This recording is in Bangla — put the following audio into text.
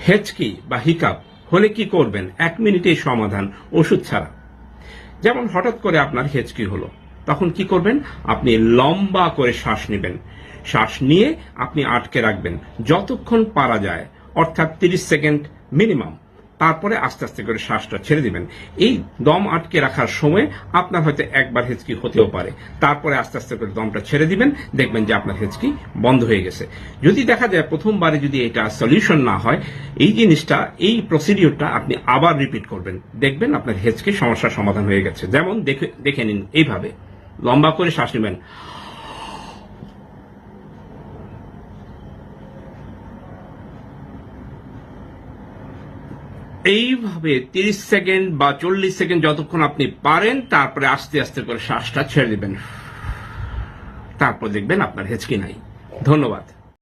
হেঁচকি বা হিকাপ হলে কি করবেন? 1 মিনিটেই সমাধান, ওষুধ ছাড়া। যেমন হঠাৎ করে আপনার হেঁচকি হলো, তখন কি করবেন? আপনি লম্বা করে শ্বাস নেবেন। শ্বাস নিয়ে আপনি আটকে রাখবেন যতক্ষণ পারা যায়, অর্থাৎ 30 সেকেন্ড মিনিমাম। তারপরে আস্তে আস্তে করে শ্বাসটা ছেড়ে দিবেন। এই দম আটকে রাখার সময় আপনার হয়তো একবার হেঁচকি হতেও পারে, তারপরে আস্তে আস্তে করে দমটা ছেড়ে দিবেন, দেখবেন যে আপনার হেঁচকি বন্ধ হয়ে গেছে। যদি দেখা যায় প্রথমবারে যদি এটা সলিউশন না হয়, এই জিনিসটা, এই প্রসিডিওরটা আপনি আবার রিপিট করবেন, দেখবেন আপনার হেঁচকি সমস্যার সমাধান হয়ে গেছে। যেমন দেখে নিন, এইভাবে লম্বা করে শ্বাস নেবেন, এইভাবে 30 সেকেন্ড বা 40 সেকেন্ড যতক্ষণ আপনি পারেন, তারপরে আস্তে আস্তে করে শ্বাসটা ছেড়ে দিবেন, তারপর দেখবেন আপনার হেঁচকি নাই। ধন্যবাদ।